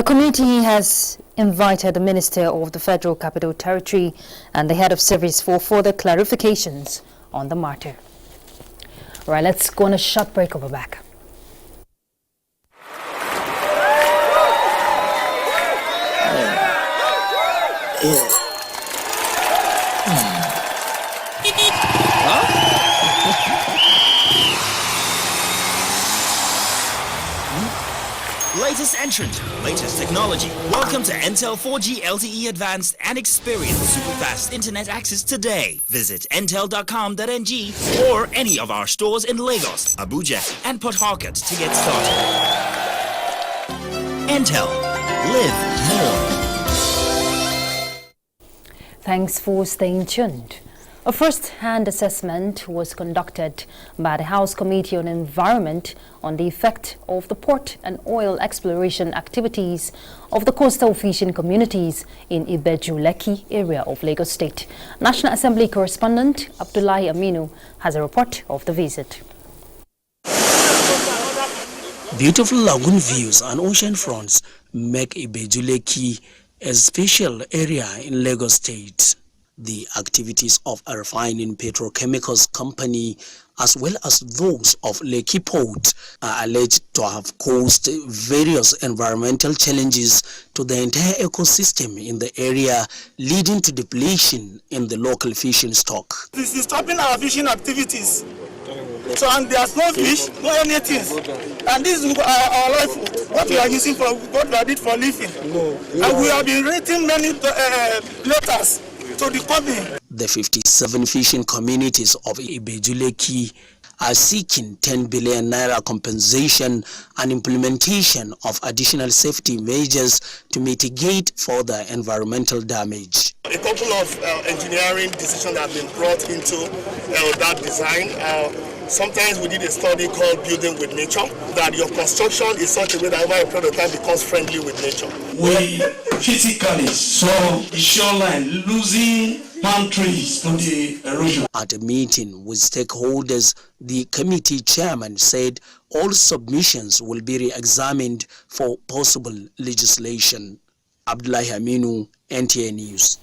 The committee has invited the Minister of the Federal Capital Territory and the Head of Service for further clarifications on the matter. Right, let's go on a short break. Over back. Latest entrant, latest technology. Welcome to Intel 4G LTE Advanced and experience super fast internet access today. Visit intel.com.ng or any of our stores in Lagos, Abuja, and Port Harcourt to get started. Intel. Live more. Thanks for staying tuned. A first-hand assessment was conducted by the House Committee on Environment on the effect of the port and oil exploration activities of the coastal fishing communities in Ibeju-Lekki area of Lagos State. National Assembly correspondent Abdullahi Aminu has a report of the visit. Beautiful lagoon views and ocean fronts make Ibeju-Lekki a special area in Lagos State. The activities of a refining petrochemicals company as well as those of Lekki Port are alleged to have caused various environmental challenges to the entire ecosystem in the area, leading to depletion in the local fishing stock. This is stopping our fishing activities. So, and there's no fish, no anything. And this is our life, what we are using for, what we did for living. And we have been writing many letters to the company. The 57 fishing communities of Ibeju-Lekki are seeking 10 billion naira compensation and implementation of additional safety measures to mitigate further environmental damage. A couple of engineering decisions have been brought into that design. Sometimes we did a study called Building with Nature, that your construction is such a way that over a period of time becomes friendly with nature. We physically saw the shoreline losing palm trees to the erosion. At a meeting with stakeholders, the committee chairman said all submissions will be re-examined for possible legislation. Abdullahi Aminu, NTA News.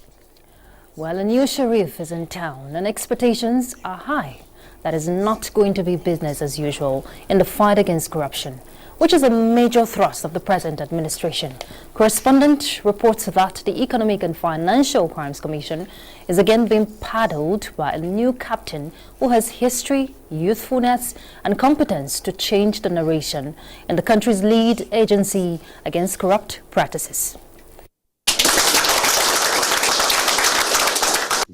Well, a new sheriff is in town and expectations are high. That is not going to be business as usual in the fight against corruption, which is a major thrust of the present administration. Correspondent reports that the Economic and Financial Crimes Commission is again being paddled by a new captain who has history, youthfulness, and competence to change the narration in the country's lead agency against corrupt practices.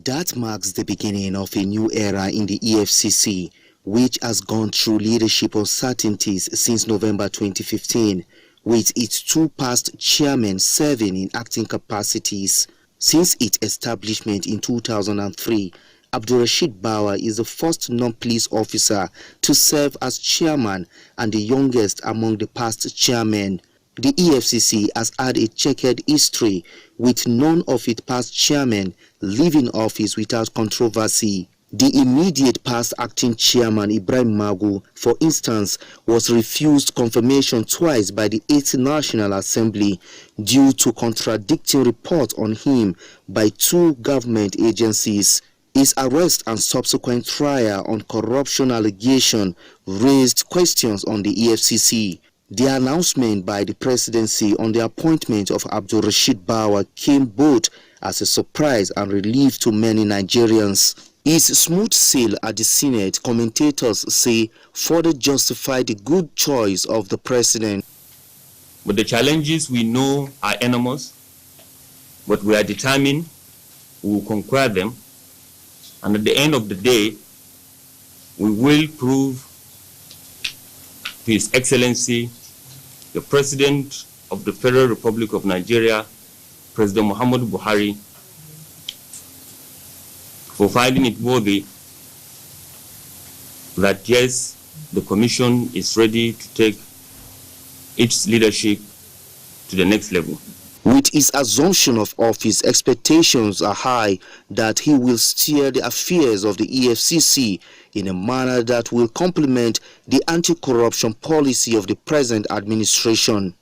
That marks the beginning of a new era in the EFCC, which has gone through leadership uncertainties since November 2015, with its two past chairmen serving in acting capacities. Since its establishment in 2003, Abdulrasheed Bawa is the first non-police officer to serve as chairman and the youngest among the past chairmen. The EFCC has had a checkered history, with none of its past chairmen leaving office without controversy. The immediate past acting chairman, Ibrahim Magu, for instance, was refused confirmation twice by the 8th National Assembly due to contradicting reports on him by two government agencies. His arrest and subsequent trial on corruption allegation raised questions on the EFCC. The announcement by the presidency on the appointment of Abdulrasheed Bawa came both as a surprise and relief to many Nigerians. His smooth sail at the Senate, commentators say, further justified the good choice of the president. But the challenges we know are enormous, but we are determined we will conquer them. And at the end of the day, we will prove to His Excellency, the President of the Federal Republic of Nigeria, President Muhammadu Buhari, for finding it worthy that yes, the Commission is ready to take its leadership to the next level. With his assumption of office, expectations are high that he will steer the affairs of the EFCC in a manner that will complement the anti-corruption policy of the present administration.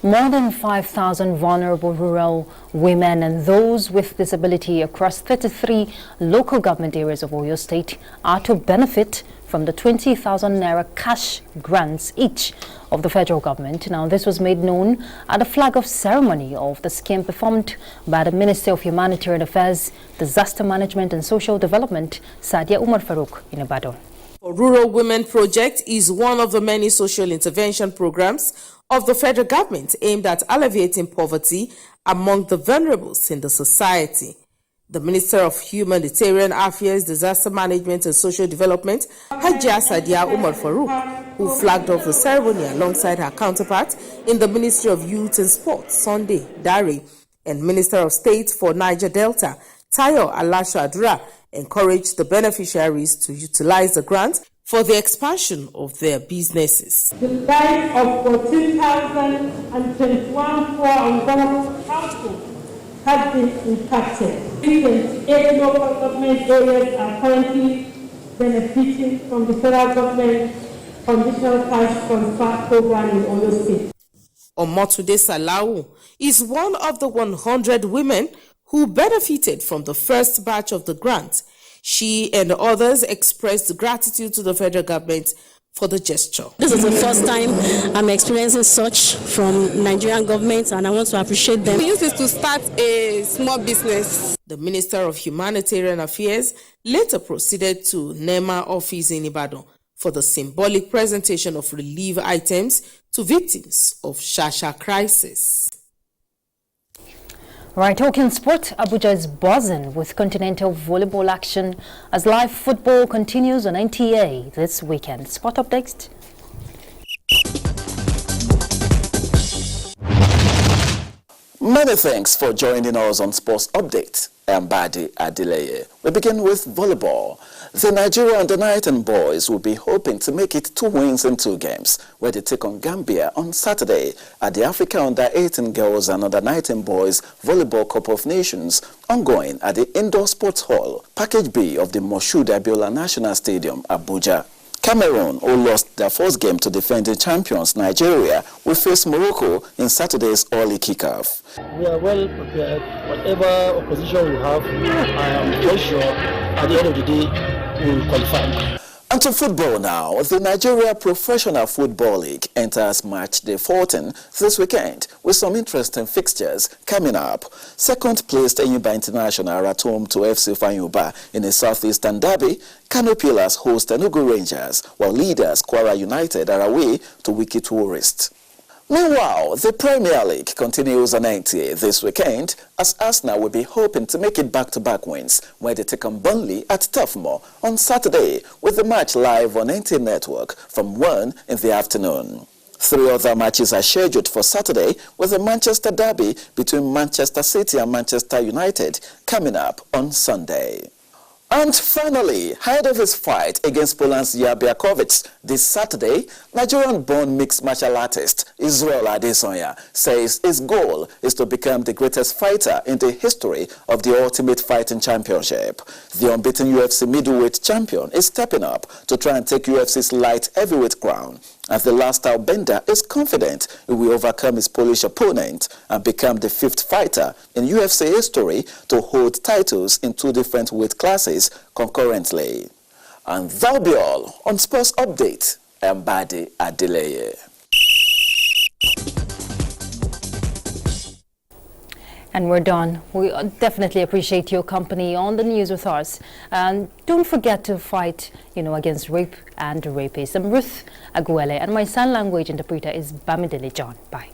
More than 5,000 vulnerable rural women and those with disability across 33 local government areas of Oyo State are to benefit from the 20,000 naira cash grants each of the federal government. Now, this was made known at the flag-off ceremony of the scheme performed by the Minister of Humanitarian Affairs, Disaster Management and Social Development, Sadia Umar Farouk in Ibadan. The Rural Women Project is one of the many social intervention programs of the federal government aimed at alleviating poverty among the vulnerables in the society. The Minister of Humanitarian Affairs, Disaster Management and Social Development, Hajia Sadia Umar Farouk, who flagged off the ceremony alongside her counterpart in the Ministry of Youth and Sports, Sunday Dari, and Minister of State for Niger Delta, Tayo Alasha Adura, encouraged the beneficiaries to utilize the grant for the expansion of their businesses. The lives of 14,021 poor and vulnerable households have been impacted. 28 local government areas are currently benefiting from the federal government conditional cash transfer program in Oyo State. Omotude Salau is one of the 100 women who benefited from the first batch of the grant. She and others expressed gratitude to the federal government for the gesture. This is the first time I'm experiencing such from Nigerian government, and I want to appreciate them. We use this to start a small business. The Minister of Humanitarian Affairs later proceeded to NEMA office in Ibadan for the symbolic presentation of relief items to victims of Shasha crisis. Right, talking sport, Abuja is buzzing with continental volleyball action as live football continues on NTA this weekend. Sport updates. Many thanks for joining us on Sports Update. I'm Badi Adeleye. We begin with volleyball. The Nigerian under-19 boys will be hoping to make it 2 wins in 2 games, where they take on Gambia on Saturday at the Africa under-18 girls and under-19 boys Volleyball Cup of Nations, ongoing at the Indoor Sports Hall, Package B of the Moshood Abiola National Stadium, Abuja. Cameroon, who lost their first game to defending champions Nigeria, will face Morocco in Saturday's early kickoff. We are well prepared. Whatever opposition we have, I am quite sure at the end of the day we will qualify. And to football now, the Nigeria Professional Football League enters match day 14 this weekend with some interesting fixtures coming up. Second placed Enyimba International are at home to FC Fanyuba in a southeastern derby. Kano Pillars host Enugu Rangers, while leaders Kwara United are away to Wiki Tourist. Meanwhile, the Premier League continues on NTA this weekend as Arsenal will be hoping to make it back-to-back wins where they take on Burnley at Turf Moor on Saturday with the match live on NTA Network from 1 in the afternoon. 3 other matches are scheduled for Saturday with the Manchester Derby between Manchester City and Manchester United coming up on Sunday. And finally, ahead of his fight against Poland's Jabiakovic this Saturday, Nigerian-born mixed martial artist Israel Adesanya says his goal is to become the greatest fighter in the history of the Ultimate Fighting Championship. The unbeaten UFC middleweight champion is stepping up to try and take UFC's light heavyweight crown. As the last bender is confident he will overcome his Polish opponent and become the 5th fighter in UFC history to hold titles in 2 different weight classes concurrently. And that'll be all on Sports Update. I'm Badi Adeleye. And we're done. We definitely appreciate your company on the news with us. And don't forget to fight, against rape and rapists. I'm Ruth Aguele, and my sign language interpreter is Bamidele John. Bye.